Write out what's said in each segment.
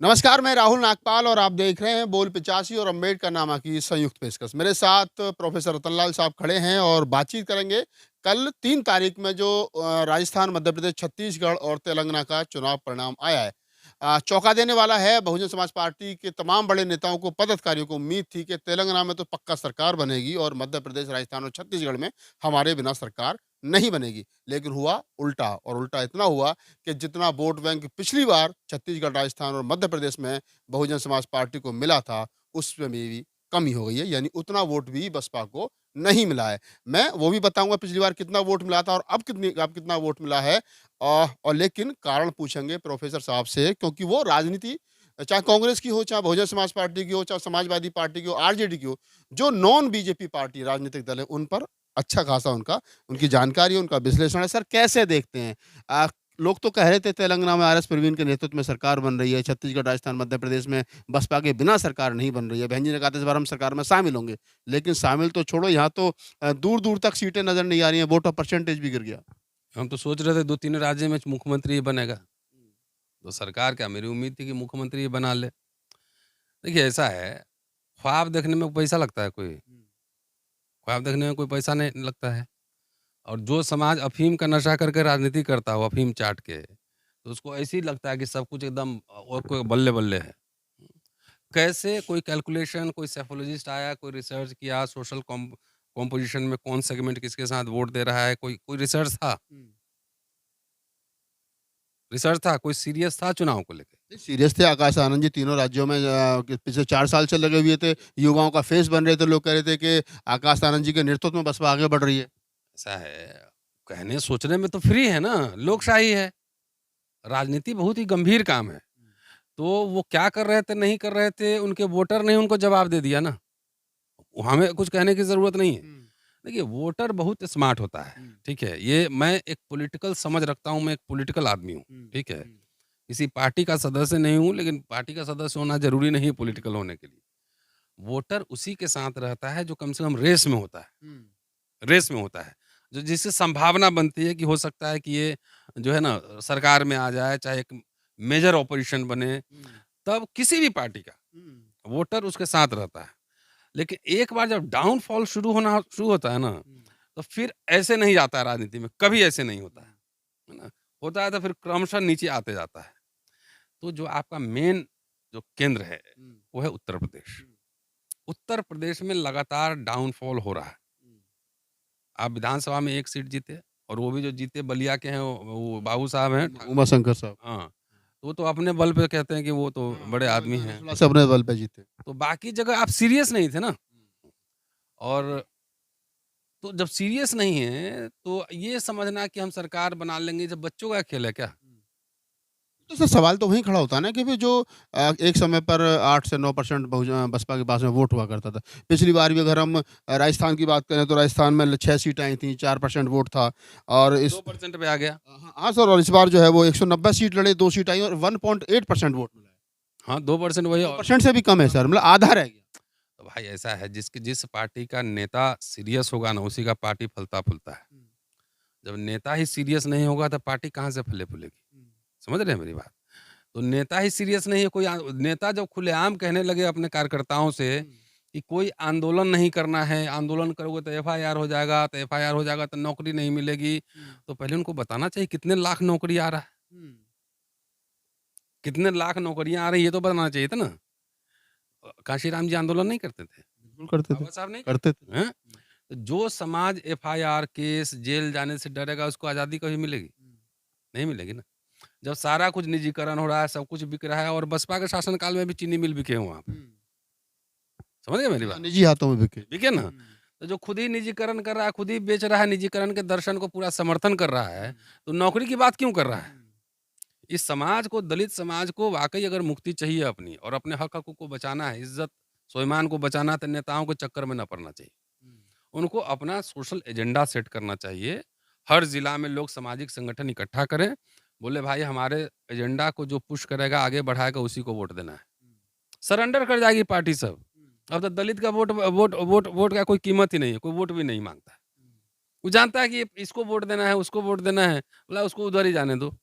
नमस्कार, मैं राहुल नागपाल और आप देख रहे हैं बोल 85 और अम्बेडकर नामा की संयुक्त पेशकश। मेरे साथ प्रोफेसर रतनलाल साहब खड़े हैं और बातचीत करेंगे कल 3 तारीख में जो राजस्थान, मध्य प्रदेश, छत्तीसगढ़ और तेलंगाना का चुनाव परिणाम आया है। चौंका देने वाला है। बहुजन समाज पार्टी के तमाम बड़े नेताओं को, पदाधिकारियों को उम्मीद थी कि तेलंगाना में तो पक्का सरकार बनेगी और मध्य प्रदेश, राजस्थान और छत्तीसगढ़ में हमारे बिना सरकार नहीं बनेगी। लेकिन हुआ उल्टा, और उल्टा इतना हुआ कि जितना वोट बैंक पिछली बार छत्तीसगढ़, राजस्थान और मध्य प्रदेश में बहुजन समाज पार्टी को मिला था, उसमें भी कमी हो गई है। यानी उतना वोट भी बसपा को नहीं मिला है। मैं वो भी बताऊँगा पिछली बार कितना वोट मिला था और अब कितना वोट मिला है। और लेकिन कारण पूछेंगे प्रोफ़ेसर साहब से, क्योंकि वो राजनीति चाहे कांग्रेस की हो, चाहे बहुजन समाज पार्टी की हो, चाहे समाजवादी पार्टी की हो, आरजेडी की हो, जो नॉन बीजेपी पार्टी राजनीतिक दल है, उन पर अच्छा खासा उनकी जानकारी है, उनका विश्लेषण है। सर, कैसे देखते हैं? लोग तो कह रहे थे तेलंगाना में आरएस प्रवीण के नेतृत्व में सरकार बन रही है, छत्तीसगढ़, राजस्थान, मध्य प्रदेश में बसपा के बिना सरकार नहीं बन रही है। बहन जी ने कहा था इस बार हम सरकार में शामिल होंगे। लेकिन शामिल तो छोड़ो, यहाँ तो दूर-दूर तक सीटें नज़र नहीं आ रही हैं, वोट ऑफ परसेंटेज भी गिर गया। हम तो सोच रहे थे 2-3 राज्य में मुख्यमंत्री ही बनेगा। तो सरकार क्या, मेरी उम्मीद थी कि मुख्यमंत्री ही बना ले। देखिए ऐसा है, ख्वाब देखने में पैसा लगता है कोई? ख्वाब देखने में कोई पैसा नहीं लगता है। और जो समाज अफ़ीम का नशा करके राजनीति करता हो, अफ़ीम चाट के, तो उसको ऐसे ही लगता है कि सब कुछ एकदम और कोई बल्ले-बल्ले है। कैसे कोई कैलकुलेशन, कोई साइकोलॉजिस्ट आया, कोई रिसर्च किया, सोशल कॉम्पोजिशन में कौन सेगमेंट किसके साथ वोट दे रहा है, कोई कोई रिसर्च था? रिसर्च था? कोई सीरियस था चुनाव को लेके? नहीं, सीरियस थे आकाश आनंद जी तीनों राज्यों में। कि पिछले 4 साल से लगे हुए थे, युवाओं का फेस बन रहे थे। लोग कह रहे थे कि आकाश आनंद जी के नेतृत्व में बसपा आगे बढ़ रही है। ऐसा है, कहने सोचने में तो फ्री है ना, लोकशाही है। राजनीति बहुत ही गंभीर काम है। तो वो क्या कर रहे थे, नहीं कर रहे थे, उनके वोटर ने उनको जवाब दे दिया ना। हमें कुछ कहने की ज़रूरत नहीं है। देखिए, वोटर बहुत स्मार्ट होता है, ठीक है? ये मैं एक पॉलिटिकल समझ रखता हूँ, मैं एक पॉलिटिकल आदमी हूँ, ठीक है? किसी पार्टी का सदस्य नहीं हूँ, लेकिन पार्टी का सदस्य होना ज़रूरी नहीं है पॉलिटिकल होने के लिए। वोटर उसी के साथ रहता है जो कम से कम रेस में होता है। रेस में होता है। जो जिससे संभावना बनती है कि हो सकता है कि ये जो है ना सरकार में आ जाए, चाहे एक मेजर ऑपोज़िशन बने, तब किसी भी पार्टी का वोटर उसके साथ रहता है। लेकिन एक बार जब डाउनफॉल शुरू होता है ना, तो फिर ऐसे नहीं जाता है राजनीति में, कभी ऐसे नहीं होता है ना? होता है तो फिर क्रमशः नीचे आते जाता है। तो जो आपका मेन जो केंद्र है, वो है उत्तर प्रदेश। उत्तर प्रदेश में लगातार डाउनफॉल हो रहा है। आप विधानसभा में 1 सीट जीते और वो भी जो जीते बलिया के हैं वो बाबू साहब हैं उमाशंकर साहब। हाँ, तो वो तो अपने बल पे कहते हैं कि वो तो बड़े आदमी हैं। से अपने बल पे जीते। तो बाकी जगह आप सीरियस नहीं थे ना और तो जब सीरियस नहीं है, तो ये समझना कि हम सरकार बना लेंगे, जब बच्चों का खेल है क्या? तो सर, सवाल तो वहीं खड़ा होता है ना कि फिर जो एक समय पर 8 से 9% बसपा के पास में वोट हुआ करता था। पिछली बार भी अगर हम राजस्थान की बात करें तो राजस्थान में 6 सीटें आई थी, 4% वोट था। और इस 2% पे आ गया। हाँ, हाँ सर, और इस बार जो है वो 190 सीट लड़े, 2 सीट आई और 1.8% वोट मिला है। हाँ, 2% वही और 2% से भी कम है सर, मतलब आधा रह गया। तो भाई ऐसा है जिस पार्टी का नेता सीरियस होगा ना, उसी का पार्टी फलता-फूलता है। जब नेता ही सीरियस नहीं होगा, तो पार्टी कहाँ से फले-फूलेगी? समझ रहे हैं मेरी बात? तो नेता ही सीरियस नहीं है, कोई नेता जब खुलेआम कहने लगे अपने कार्यकर्ताओं से कि कोई आंदोलन नहीं करना है, आंदोलन करोगे तो एफआईआर हो जाएगा, तो एफआईआर हो जाएगा तो नौकरी नहीं मिलेगी। तो पहले उनको बताना चाहिए कितने लाख नौकरी आ रहा है, कितने लाख नौकरियाँ आ रही है, ये तो बताना चाहिए था ना। काशीराम जी आंदोलन नहीं करते थे, बिल्कुल करते थे। बाबा साहब नहीं करते थे। करते हैं? तो जो समाज एफआईआर, केस, जेल जाने से डरेगा, उसको आज़ादी कभी मिलेगी? नहीं मिलेगी ना। जब सारा कुछ निजीकरण हो रहा है, सब कुछ बिक रहा है और बसपा के शासनकाल में भी चीनी मिल बिके हैं वहाँ पे। समझ गए मेरी हाँ, बात? निजी हाथों में बिके। बिके ना? तो जो खुद ही निजीकरण कर रहा है, खुद ही बेच रहा है, निजीकरण के दर्शन को पूरा समर्थन कर रहा है, तो नौकरी की बात क्यों कर रहा है? इस समाज को, दलित समाज को वाक़ई अगर मुक्ति चाहिए अपनी और अपने हक-हकूक़ को बचाना है, इज़्ज़त, स्वाभिमान को बचाना है, तो नेताओं के चक्कर में ना पड़ना चाहिए। उनको अपना सोशल एजेंडा सेट करना चाहिए। हर ज़िला में लोग सामाजिक संगठन इकट्ठा करें, बोले भाई हमारे एजेंडा को जो पुश करेगा, आगे बढ़ाएगा, उसी को वोट देना है। सरेंडर कर जाएगी पार्टी सब। अब तो दलित का वोट का कोई कीमत ही नहीं है, कोई वोट भी नहीं माँगता है। वो जानता है कि इसको वोट देना है, उसको वोट देना है, बोला उसको उधर ही जाने दो।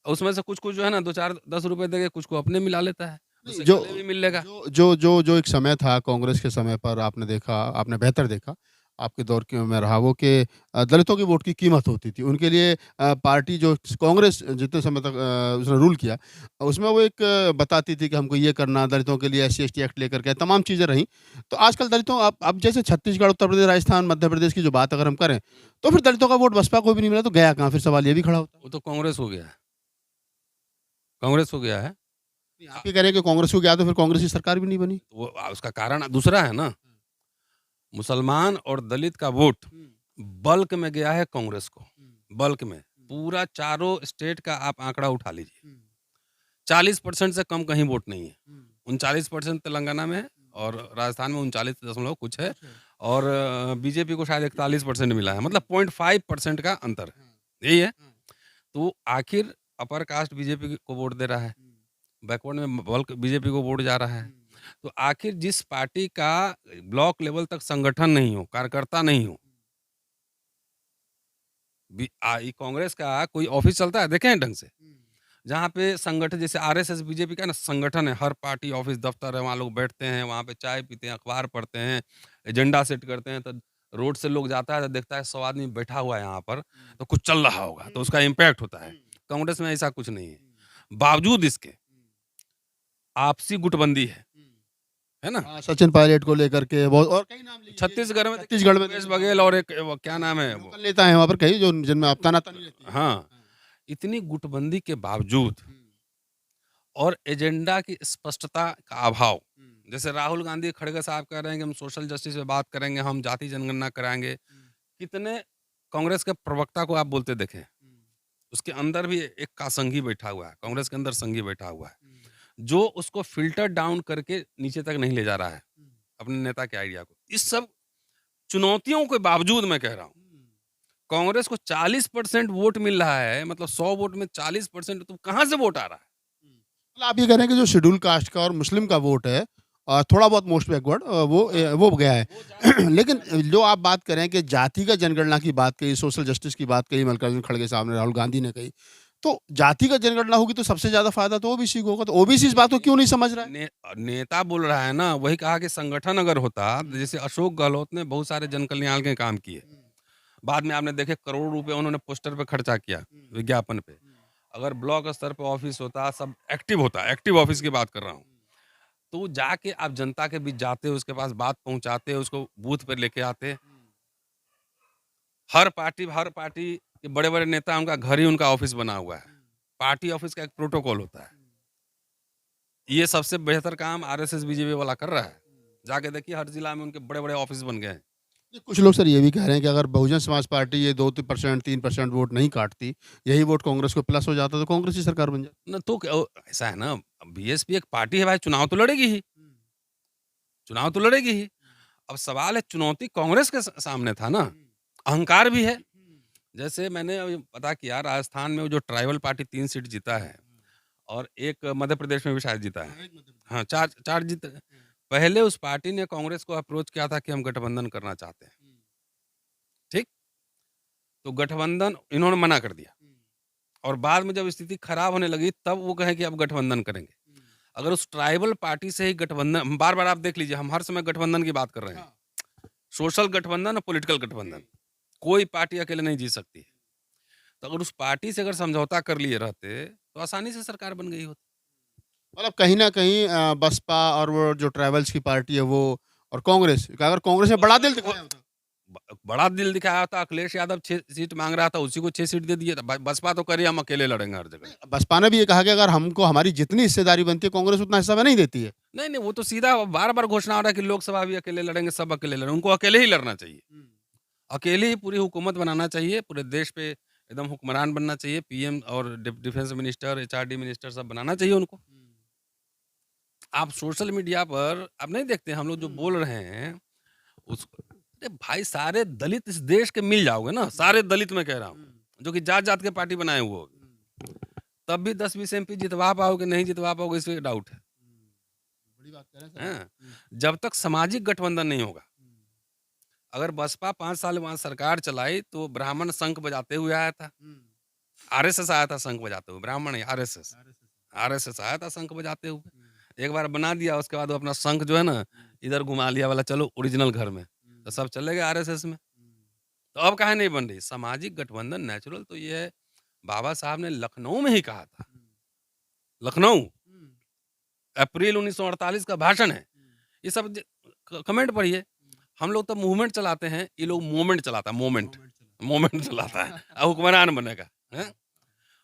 उसमें से कुछ-कुछ जो है ना 2-4 ₹10 देके कुछ को अपने मिला लेता है, नहीं, उससे जो गले भी मिल लेगा। जो एक समय था कांग्रेस के समय पर आपने देखा, आपने बेहतर देखा, आपके दौर के में रहा वो कि दलितों की वोट की कीमत होती थी। उनके लिए पार्टी जो कांग्रेस जितने समय तक उसने रूल किया, उसमें वो एक बताती थी कि हमको ये करना, दलितों के लिए एससी-एसटी एक्ट लेकर के तमाम चीज़ें रहीं। तो आजकल दलितों अब जैसे छत्तीसगढ़, उत्तर प्रदेश, राजस्थान, मध्य प्रदेश की जो बात अगर हम करें, तो फिर दलितों का वोट बसपा को भी नहीं मिला तो गया कहाँ? फिर सवाल ये भी खड़ा होता है। वो तो कांग्रेस हो गया है, कांग्रेस हो गया है। अ, आप ये कह रहे हैं कि कांग्रेस को गया तो फिर कांग्रेस की सरकार भी नहीं बनी? वो उसका कारण दूसरा है ना, मुसलमान और दलित का वोट हुँ, बल्क में गया है कांग्रेस को, हुँ, बल्क में। हुँ, पूरा चारों स्टेट का आप आंकड़ा उठा लीजिए, हुँ, 40% से कम कहीं वोट नहीं है। हुँ, 39% तेलंगाना में है हुँ, और राजस्थान में 39 दशमलव कुछ है कुछ है। और बीजेपी को शायद 41% मिला है, मतलब 0.5% का अंतर है, हाँ, यही है। हाँ, तो आखिर अपर कास्ट बीजेपी को वोट दे रहा है, हुँ, बैकवर्ड में बल्क बीजेपी को वोट जा रहा है। हुँ, तो आखिर जिस पार्टी का ब्लॉक लेवल तक संगठन नहीं हो, कार्यकर्ता नहीं हो, ये कांग्रेस का कोई ऑफिस चलता है देखे हैं ढंग से? हुँ, जहाँ पे संगठन जैसे आरएसएस बीजेपी का ना संगठन है, हर पार्टी ऑफिस दफ्तर है, वहाँ लोग बैठते हैं, वहाँ पे चाय पीते हैं, अखबार पढ़ते हैं, एजेंडा सेट करते हैं, तो रोड से लोग जाता है तो देखता है 100 आदमी बैठा हुआ है यहाँ पर, हुँ, तो कुछ चल रहा होगा, तो हुँ, उसका इम्पैक्ट होता है। हुँ, कांग्रेस में ऐसा कुछ नहीं है। हुँ, बावजूद इसके हुँ, आपसी गुटबंदी हुँ। है ना? हाँ, सचिन पायलट को लेकर के बहुत और कई नाम लीजिए। छत्तीसगढ़ में देखिए छत्तीसगढ़ में भूपेश देखिए वहाँ बघेल पर और एक वो क्या नाम है वो लोकल नेता हैं वहाँ पर कई जो जिनमें आपता-नाता नहीं रहती है। हाँ, हाँ। इतनी गुटबंदी के बावजूद हुँ, और एजेंडा की स्पष्टता का अभाव। हुँ, जैसे राहुल गांधी खड़गे साहब कह रहे हैं कि हम सोशल जस्टिस पे बात करेंगे, हम जाति जनगणना कराएँगे। हुँ, कितने कांग्रेस के प्रवक्ता को आप बोलते देखे हैं, हुँ, उसके अंदर भी एक का संघी बैठा हुआ है, हुँ, कांग्रेस के अंदर संघी बैठा हुआ है, हुँ, जो उसको फ़िल्टर डाउन करके नीचे तक नहीं ले जा रहा है, हुँ, अपने नेता के आइडिया को। इस सब चुनौतियों के बावजूद मैं कह रहा हूँ, हुँ। कांग्रेस को 40% वोट मिल रहा है, मतलब 100 वोट में 40% तो कहाँ से वोट आ रहा है? हुँ। मतलब आप ये कह रहे हैं कि जो शेड्यूल कास्ट का और मुस्लिम का वोट है थोड़ा बहुत मोस्ट बैकवर्ड हाँ, वो गया है। वो ज़्यादा लेकिन जो आप बात करें कि जातिगत जनगणना की बात कही, सोशल जस्टिस की बात कही मल्लिकार्जुन खड़गे साहब ने, राहुल गांधी ने कही। तो जातिगत जनगणना होगी तो सबसे ज़्यादा फ़ायदा तो ओबीसी को होगा। तो ओबीसी इस बात को क्यों नहीं समझ रहा है? नेता बोल रहा है ना, वही कहा कि संगठन अगर होता, तो हुँ, जैसे अशोक गहलोत ने बहुत सारे जन कल्याण के काम किए। हुँ, बाद में आपने देखे करोड़ों रुपए उन्होंने पोस्टर पे खर्चा किया, हुँ, विज्ञापन पे। हुँ, अगर ब्लॉक स्तर पे ऑफिस होता, सब एक्टिव होता, एक्टिव ऑफिस की बात कर रहा हूँ। हुँ, तो जाके आप जनता के बीच जाते, उसके पास बात पहुँचाते, उसको बूथ पे लेके आते। हुँ, हर पार्टी के बड़े-बड़े नेता उनका घर ही उनका ऑफिस बना हुआ है। हुँ, पार्टी ऑफिस का एक प्रोटोकॉल होता है। हुँ, ये सबसे बेहतर काम आरएसएस बीजेपी वाला कर रहा है। हुँ। जाके देखिए हर जिला में उनके बड़े-बड़े ऑफिस बन गए हैं। नहीं, कुछ लोग सर ये भी कह रहे हैं कि अगर बहुजन समाज पार्टी ये 2% 3% वोट नहीं काटती, यही वोट कांग्रेस को प्लस हो जाता तो कांग्रेस की सरकार बन जाती। ना तो ऐसा है ना, बीएसपी एक पार्टी है भाई, चुनाव तो लड़ेगी ही, हुँ, चुनाव तो लड़ेगी ही। हुँ, अब सवाल है चुनौती कांग्रेस के सामने था ना, हुँ, अहंकार भी है। हुँ, जैसे मैंने अभी पता किया राजस्थान में वो जो ट्राइबल पार्टी 3 सीट जीता है और एक मध्य प्रदेश में भी शायद जीता है। हाँ, एक मध्य प्रदेश। हाँ, 4 जीत हुँ, पहले उस पार्टी ने कांग्रेस को अप्रोच किया था कि हम गठबंधन करना चाहते हैं, हुँ, ठीक? तो गठबंधन इन्होंने मना कर दिया हुँ, और बाद में जब स्थिति खराब होने लगी तब वो कहे कि अब गठबंधन करेंगे। हुँ, अगर उस ट्राइबल पार्टी से ही गठबंधन बार-बार आप देख लीजिए हम हर समय गठबंधन की बात कर रहे हैं। हाँ, सोशल गठबंधन और पॉलिटिकल गठबंधन। जी, कोई पार्टी अकेले नहीं जीत सकती है। तो अगर उस पार्टी से अगर समझौता कर लिए रहते, तो आसानी से सरकार बन गई होती। मतलब कहीं न कहीं बसपा और वो जो ट्राइबल्स की पार्टी है वो और कांग्रेस अगर कांग्रेस ने बड़ा बसपा दिल ने दिखाया होता। बड़ा दिल दिखाया था, अखिलेश यादव 6 सीट माँग रहा था, उसी को 6 सीट दे दिए। बसपा तो कह रही है हम अकेले लड़ेंगे हर जगह। नहीं, बसपा ने भी ये कहा कि अगर हमको हमारी जितनी हिस्सेदारी बनती है कांग्रेस उतना हिस्सा हमें नहीं देती है। नहीं, नहीं, वो तो सीधा बार-बार घोषणा हो रहा है कि लोकसभा भी अकेले लड़ेंगे, सब अकेले लड़ेंगे। उनको अकेले ही लड़ना चाहिए। हुँ, अकेले ही पूरी हुकूमत बनाना चाहिए, पूरे देश पे एकदम हुक्मरान बनना चाहिए, पीएम और डिफेंस मिनिस्टर, एचआरडी मिनिस्टर सब बनाना चाहिए उनको। हुँ, आप सोशल मीडिया पर आप नहीं देखते हम लोग जो हुँ, बोल रहे हैं, उस अरे भाई सारे दलित इस देश के मिल जाओगे ना, हुँ, सारे दलित मैं कह रहा हूँ, हुँ, जो कि जात-जात के पार्टी बनाए हुए होगे, हुँ, तब भी 10-20 एमपी जितवा पाओगे, नहीं जितवा पाओगे इसमें डाउट है। हुँ। बड़ी बात कह रहे हैं सर आप। हैं? हुँ, जब तक सामाजिक गठबंधन नहीं होगा, हुँ, अगर बसपा 5 साल वहाँ सरकार चलाई, तो ब्राह्मण शंख बजाते हुए आया था। हुँ, आरएसएस आया था शंख बजाते हुए, ब्राह्मण है आरएसएस। आरएसएस आया था शंख बजाते हुए। एक बार बना दिया, उसके बाद वो अपना शंख जो है ना, इधर घुमा लिया, बोला चलो ओरिजिनल घर में। तो सब चले गए आरएसएस में। तो अब काहे नहीं बन रही? सामाजिक गठबंधन नेचुरल तो ये है, बाबा साहब ने लखनऊ में ही कहा था। लखनऊ, अप्रैल 1948 का भाषण है। ये सब कमेंट पढ़िए। हम लोग तो मूवमेंट चलाते हैं, ये लोग मोमेंट चलाता है, मोमेंट मोमेंट चलाता है। हुक्मरान बनेगा, हैं?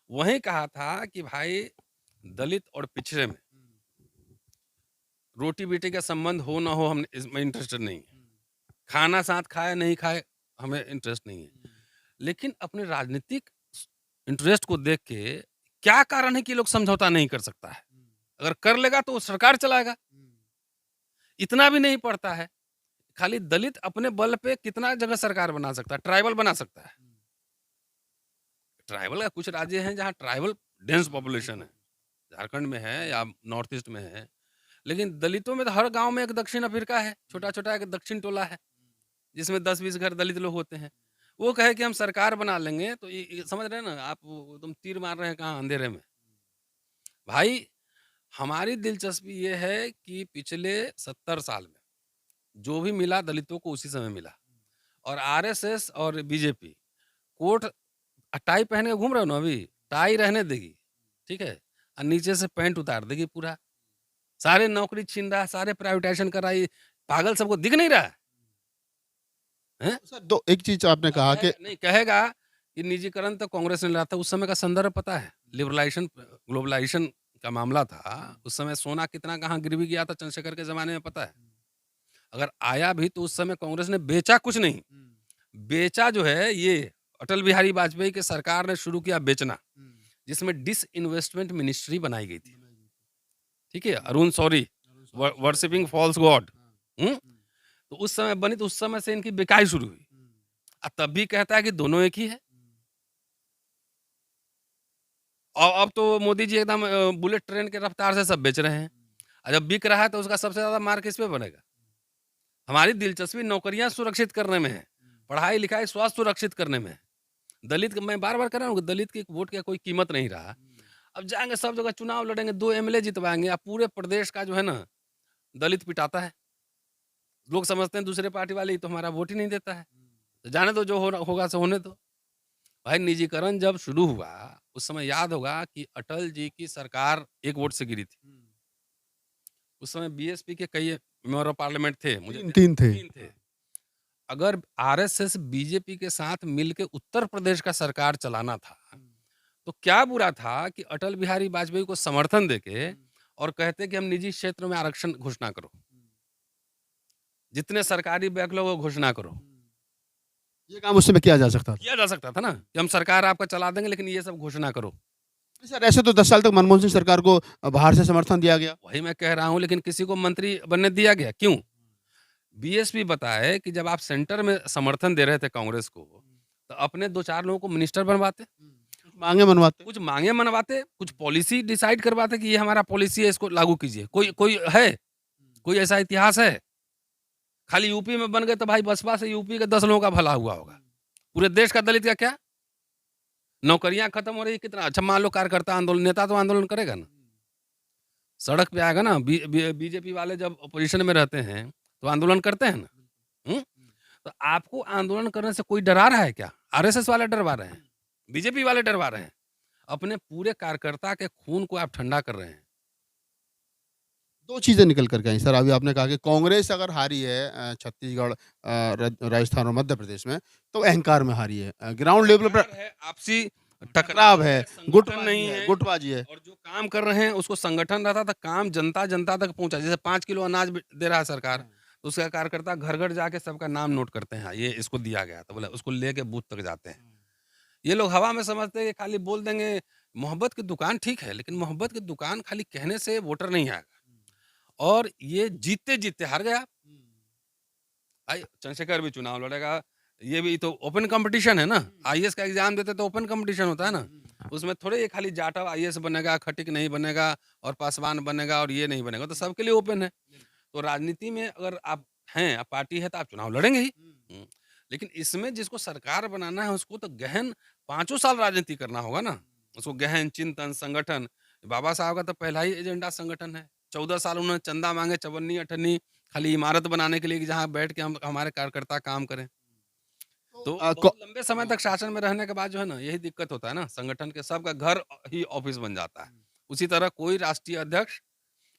वहीं कहा था कि भाई दलित और पिछड़े में रोटी बेटी का संबंध हो ना हो, हम इसमें इंटरेस्टेड नहीं है। खाना साथ खाए नहीं खाए, हमें इंटरेस्ट नहीं है। लेकिन अपने राजनीतिक इंटरेस्ट को देख के क्या कारण है कि लोग समझौता नहीं कर सकता है? अगर कर लेगा तो वो सरकार चलाएगा। इतना भी नहीं पड़ता है। खाली दलित अपने बल पे कितना जगह सरकार बना सकता है, ट्राइबल बना सकता है। ट्राइबल का कुछ राज्य हैं जहाँ ट्राइबल डेंस पॉपुलेशन है, झारखंड में है या नॉर्थ ईस्ट में है। लेकिन दलितों में तो हर गांव में एक दक्षिण अफ्रीका है, छोटा छोटा एक दक्षिण टोला है, जिसमें 10-20 घर दलित लोग होते हैं। वो कहे कि हम सरकार बना लेंगे, तो ये समझ रहे हैं ना आप, तुम तीर मार रहे हैं कहाँ, अंधेरे में। भाई हमारी दिलचस्पी ये है कि पिछले 70 साल में जो भी मिला दलितों को उसी समय मिला। और आरएसएस और बीजेपी कोट टाई पहन के घूम रहे हो ना, अभी टाई रहने देगी, ठीक है, और नीचे से पैंट उतार देगी पूरा। सारे नौकरी छीन रहा है, सारे प्राइवेटाइजेशन कर रहा है। ये पागल सबको दिख नहीं रहा है, हैं? सर, दो एक चीज़ आपने कहा कि नहीं कहेगा कि निजीकरण तो कांग्रेस ने लाया था। उस समय का संदर्भ पता है? लिबरलाइजेशन ग्लोबलाइजेशन का मामला था। उस समय सोना कितना कहाँ गिरवी गया था चंद्रशेखर के ज़माने में, पता है? अगर आया भी तो उस समय कांग्रेस ने बेचा कुछ नहीं। बेचा जो है ये अटल बिहारी वाजपेयी की सरकार ने शुरू किया बेचना, जिसमें डिसइन्वेस्टमेंट मिनिस्ट्री बनाई गई थी। ठीक है? Arun Shourie, worshipping false god. हुँ? तो उस समय बनी, तो उस समय से इनकी बिकाई शुरू हुई। तब भी कहता है कि दोनों एक ही है। और अब तो मोदी जी एकदम बुलेट ट्रेन की रफ्तार से सब बेच रहे हैं। और जब बिक रहा है तो उसका सबसे ज़्यादा मार किस पे बनेगा? हमारी दिलचस्पी नौकरियाँ सुरक्षित करने में है, पढ़ाई-लिखाई, स्वास्थ्य सुरक्षित करने में है। दलित मैं बार-बार कह रहा हूँ कि दलित की वोट की कोई कीमत नहीं रहा। अब जाएँगे सब जगह चुनाव लड़ेंगे, 2 एमएलए जितवाएँगे, अब पूरे प्रदेश का जो है ना दलित पिटाता है। लोग समझते हैं दूसरे पार्टी वाले, ये तो हमारा वोट ही नहीं देता है। तो जाने दो, जो होगा सो होने दो। भाई निजीकरण जब शुरू हुआ, उस समय याद होगा कि अटल जी की सरकार 1 वोट से गिरी थी। उस समय बीएसपी के कई मेंबर ऑफ पार्लियामेंट थे, मुझे 3 थे। 3 थे। अगर आरएसएस बीजेपी के साथ मिलके उत्तर प्रदेश का सरकार चलाना था, तो क्या बुरा था कि अटल बिहारी वाजपेयी को समर्थन देके और कहते कि हम निजी क्षेत्र में आरक्षण घोषणा करो, जितने सरकारी बैकलॉग हो घोषणा करो। ये काम उस समय किया जा सकता था। किया जा सकता था ना कि हम सरकार आपका चला देंगे, लेकिन ये सब घोषणा करो। सर, ऐसे तो 10 साल तक मनमोहन सिंह सरकार को बाहर से समर्थन दिया गया। वही मैं कह रहा हूँ, लेकिन किसी को मंत्री बनने दिया गया क्यों? बीएसपी बताए कि जब आप सेंटर में समर्थन दे रहे थे कांग्रेस को, तो अपने 2-4 लोगों को मिनिस्टर बनवाते, माँगे मनवाते। कुछ मांगे मनवाते, कुछ पॉलिसी डिसाइड करवाते कि ये हमारा पॉलिसी है, इसको लागू कीजिए। कोई कोई है? कोई ऐसा इतिहास है? खाली यूपी में बन गए तो भाई बसपा से यूपी के 10 लोगों का भला हुआ होगा। पूरे देश का दलित का क्या? नौकरियां खत्म हो रही, कितना अच्छा। मान लो कार्यकर्ता आंदोलन, नेता तो आंदोलन करेगा ना, सड़क पे आएगा ना। बीजेपी वाले जब अपोजिशन में रहते हैं तो आंदोलन करते हैं ना। हुँ? तो आपको आंदोलन करने से कोई डरा रहा है क्या? आरएसएस वाले डरवा रहे हैं, बीजेपी वाले डरवा रहे हैं। अपने पूरे कार्यकर्ता के खून को आप ठंडा कर रहे हैं। 2 चीज़ें निकल कर के आई सर। अभी आपने कहा कि कांग्रेस अगर हारी है छत्तीसगढ़, राजस्थान और मध्य प्रदेश में, तो अहंकार में हारी है। ग्राउंड लेवल पर है, आपसी टकराव है, संगठन गुटबाजी नहीं है, है। गुटबाजी है। और जो काम कर रहे हैं उसको संगठन रहता था, काम जनता जनता तक पहुंचा। जैसे 5 किलो अनाज दे रहा है सरकार, तो उसका कार्यकर्ता घर घर जाके सबका नाम नोट करते हैं, हाँ, ये इसको दिया गया, तो बोले उसको लेके बूथ तक जाते हैं। ये लोग हवा में समझते हैं कि खाली बोल देंगे मोहब्बत की दुकान, ठीक है, लेकिन मोहब्बत की दुकान खाली कहने से वोटर नहीं आएगा। और ये जीतते जीतते हार गया। भाई चंद्रशेखर भी चुनाव लड़ेगा, ये भी तो ओपन कंपटीशन है ना। आईएएस का एग्जाम देते तो ओपन कंपटीशन होता है ना। उसमें थोड़े ये खाली जाटव आईएएस बनेगा, खटिक नहीं बनेगा और पासवान बनेगा और ये नहीं बनेगा, तो सबके लिए ओपन है। तो राजनीति में अगर आप हैं, आप पार्टी है, तो आप चुनाव लड़ेंगे ही। लेकिन इसमें जिसको सरकार बनाना है उसको तो गहन 5 साल राजनीति करना होगा ना। उसको गहन चिंतन, संगठन। बाबा साहब का तो पहला ही एजेंडा संगठन है। 14 साल उन्होंने चंदा माँगे, चवन्नी-अठन्नी, खाली इमारत बनाने के लिए कि जहाँ बैठ के हम हमारे कार्यकर्ता काम करें। तो तो अ, बहुत लंबे समय तक शासन में रहने के बाद जो है ना, यही दिक्कत होता है ना, संगठन के सबका घर ही ऑफिस बन जाता है। उसी तरह कोई राष्ट्रीय अध्यक्ष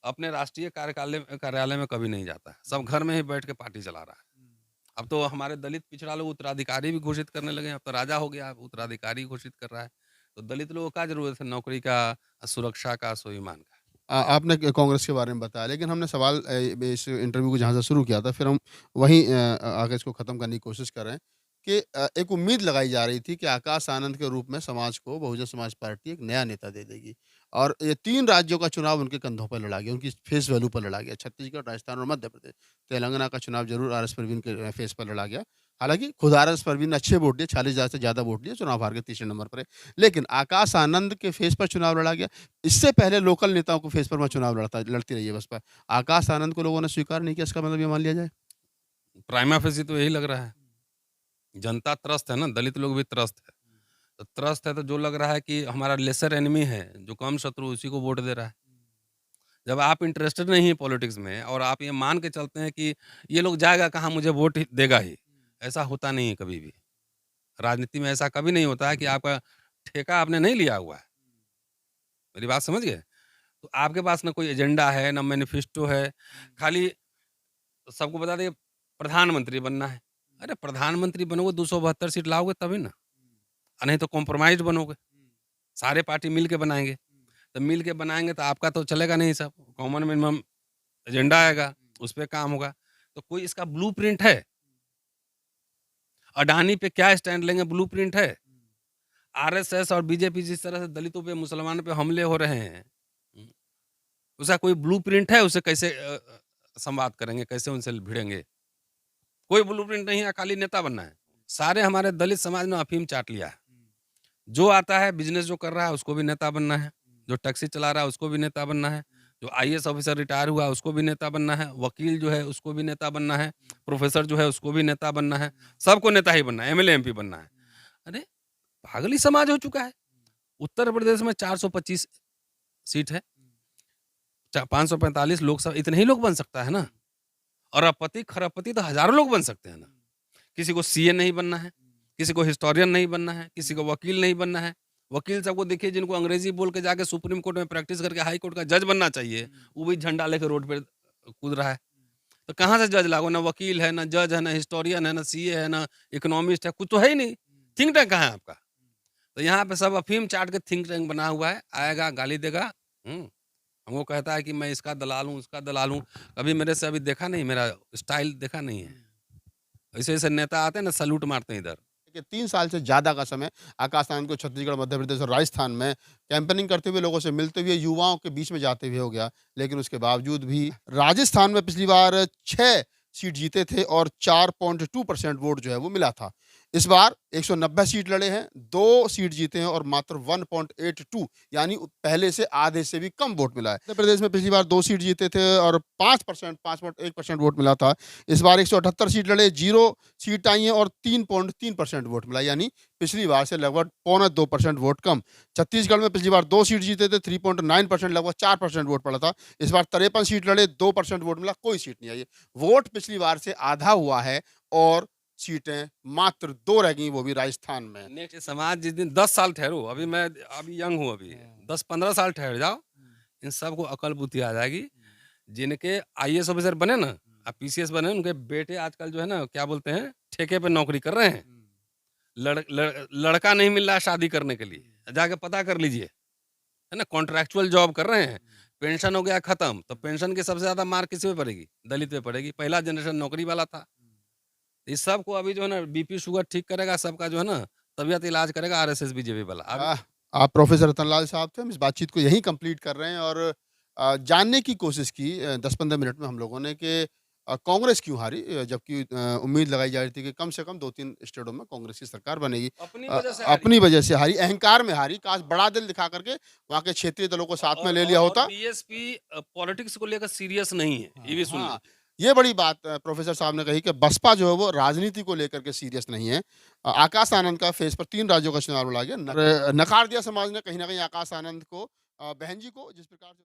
अपने राष्ट्रीय कार्यालय कार्यालय में कभी नहीं जाता है। सब घर में ही बैठ के पार्टी चला रहा है। अब तो हमारे दलित पिछड़ा लोग उत्तराधिकारी भी घोषित करने लगे हैं। अब तो राजा हो गया, अब उत्तराधिकारी घोषित कर रहा है। तो दलित लोगों को क्या ज़रूरत है नौकरी का, सुरक्षा का, स्वाभिमान का। आपने कांग्रेस के बारे में बताया, लेकिन हमने सवाल इस इंटरव्यू को जहाँ से शुरू किया था, फिर हम वहीं आगे इसको ख़त्म करने की कोशिश कर रहे हैं कि एक उम्मीद लगाई जा रही थी कि आकाश आनंद के रूप में समाज को बहुजन समाज पार्टी एक नया नेता दे देगी और ये 3 राज्यों का चुनाव उनके कंधों पर लड़ा गया, उनकी फेस वैल्यू पर लड़ा गया। छत्तीसगढ़, राजस्थान और मध्य प्रदेश। तेलंगाना का चुनाव ज़रूर आरएस परवीन के फेस पर लड़ा गया। हालाँकि खुद आरएस परवीन ने अच्छे वोट दिए, 40,000 से ज़्यादा वोट लिए, चुनाव हार के तीसरे नंबर पर है। लेकिन आकाश आनंद के फेस पर चुनाव लड़ा गया। इससे पहले लोकल नेताओं को फेस पर मैं चुनाव लड़ती रही है बसपा। आकाश आनंद को लोगों ने स्वीकार नहीं किया, इसका मतलब ये मान लिया जाए? प्राइमा फेसी तो यही लग रहा है। जनता त्रस्त है ना, दलित लोग भी त्रस्त है। तो त्रस्त है तो जो लग रहा है कि हमारा लेसर एनिमी है, जो कम शत्रु उसी को वोट दे रहा है। जब आप इंटरेस्टेड नहीं हैं पॉलिटिक्स में और आप ये मान के चलते हैं कि ये लोग जाएगा कहाँ, मुझे वोट ही देगा ही, ऐसा होता नहीं है कभी भी। राजनीति में ऐसा कभी नहीं होता है कि आपका ठेका आपने नहीं लिया हुआ है। मेरी बात समझ गए? तो आपके पास ना कोई एजेंडा है, ना मैनिफेस्टो है, खाली सबको बता दें प्रधानमंत्री बनना है। अरे प्रधानमंत्री बनोगे 272 सीट लाओगे तभी ना, नहीं तो कॉम्प्रोमाइज़्ड बनोगे। सारे पार्टी मिल के बनाएँगे। तो मिल के बनाएँगे तो आपका तो चलेगा नहीं सब, कॉमन मिनिमम एजेंडा आएगा, उस पे काम होगा। तो कोई इसका ब्लूप्रिंट है? अडानी पे क्या स्टैंड लेंगे, ब्लूप्रिंट है? आरएसएस और बीजेपी जिस तरह से दलितों पे, मुसलमानों पे हमले हो रहे हैं, हुँ, उसका कोई ब्लूप्रिंट है? उसे कैसे संवाद करेंगे, कैसे उनसे भिड़ेंगे? कोई ब्लूप्रिंट नहीं है, खाली नेता बनना है। सारे हमारे दलित समाज ने अफ़ीम चाट लिया है। जो आता है बिज़नेस जो कर रहा है उसको भी नेता बनना है, जो टैक्सी चला रहा है उसको भी नेता बनना है, जो आईएएस ऑफ़िसर रिटायर हुआ है उसको भी नेता बनना है, वकील जो है उसको भी नेता बनना है, प्रोफ़ेसर जो है उसको भी नेता बनना है, सबको नेता ही बनना है, एमएलए, एमपी बनना है। अरे! पागल ही समाज हो चुका है। उत्तर प्रदेश में 425 सीट है, 545 लोकसभा, इतने ही लोग बन सकता है ना। और अरबपति, खरबपति तो हज़ारों लोग बन सकते हैं ना। किसी को सीए नहीं बनना है, किसी को हिस्टोरियन नहीं बनना है, किसी को वकील नहीं बनना है। वकील सबको देखिए जिनको अंग्रेज़ी बोल के जाके सुप्रीम कोर्ट में प्रैक्टिस करके हाई कोर्ट का जज बनना चाहिए, वो भी झंडा लेके रोड पे कूद रहा है। तो कहाँ से जज लाओगे? ना वकील है, ना जज है, ना हिस्टोरियन है, ना सीए है, ना इकोनॉमिस्ट है, कुछ तो है ही नहीं। थिंक टैंक कहाँ है आपका? तो यहाँ पे सब अफ़ीम चाट के थिंक टैंक बना हुआ है, आएगा गाली देगा, हुँ, हमको कहता है कि मैं इसका दलाल हूँ, उसका दलाल हूँ। कभी मेरे से अभी देखा नहीं, मेरा स्टाइल देखा नहीं है। ऐसे-ऐसे नेता आते हैं ना, सैल्यूट मारते हैं इधर। देखिए 3 साल से ज़्यादा का समय आकाश आनंद को छत्तीसगढ़, मध्य प्रदेश और राजस्थान में कैंपेनिंग करते हुए, लोगों से मिलते हुए, युवाओं के बीच में जाते हुए हो गया। लेकिन उसके बावजूद भी राजस्थान में पिछली बार 6 सीट जीते थे और 4.2% वोट जो है वो मिला था। इस बार 190 सीट लड़े हैं, 2 सीट जीते हैं और मात्र 1.82 यानी पहले से आधे से भी कम वोट मिला है। मध्य प्रदेश में पिछली बार 2 सीट जीते थे और 5.1% वोट मिला था। इस बार 178 सीट लड़े, 0 सीट आई हैं और 3.3% वोट मिला, यानी पिछली बार से लगभग पौने 2% वोट कम। छत्तीसगढ़ में पिछली बार 2 सीट जीते थे, 3.9%, लगभग 4% वोट पड़ा था। इस बार 53 सीट लड़े, 2% वोट मिला, कोई सीट नहीं आई है। वोट पिछली बार से आधा हुआ है और सीटें मात्र 2 रह गई, वो भी राजस्थान में। नेक्स्ट समाज जिस दिन 10 साल ठहरो, मैं अभी यंग हूँ अभी, 10-15 साल ठहर जाओ, इन सबको अकल बुद्धि आ जाएगी। जिनके आईएएस ऑफिसर बने ना, पीसीएस बने, उनके बेटे आजकल जो है ना, क्या बोलते हैं, ठेके पे नौकरी कर रहे हैं। लड़का नहीं मिल रहा है शादी करने के लिए, जाके पता कर लीजिए, है ना, कॉन्ट्रैक्चुअल जॉब कर रहे हैं। पेंशन हो गया खत्म, तो पेंशन की सबसे ज़्यादा मार किस पे पड़ेगी? दलित पे पड़ेगी। पहला जनरेशन नौकरी वाला था। इस सबको अभी जो है ना बीपी शुगर ठीक करेगा, सबका जो है ना तबीयत इलाज करेगा आरएसएस बीजेपी वाला। अब आप प्रोफ़ेसर रतनलाल साहब थे, हम इस बातचीत को यहीं कंप्लीट कर रहे हैं और जानने की कोशिश की 10-15 मिनट में हम लोगों ने कि कांग्रेस क्यों हारी, जबकि उम्मीद लगाई जा रही थी कि कम से कम 2-3 स्टेटों में कांग्रेस की सरकार बनेगी। अपनी वजह से हारी। अपनी वजह से हारी, अहंकार में हारी, काश बड़ा दिल दिखा करके वहाँ के क्षेत्रीय दलों को साथ में ले लिया होता। बीएसपी पॉलिटिक्स को लेकर सीरियस नहीं है, ये भी सुन हाँ, लीजिए। ये बड़ी बात प्रोफ़ेसर साहब ने कही कि बसपा जो है वो राजनीति को लेकर के सीरियस नहीं है। आकाश आनंद का फेस पर 3 राज्यों का चुनाव लड़ा गया। नकार दिया समाज ने कहीं न कहीं आकाश आनंद को, बहन जी को जिस प्रकार से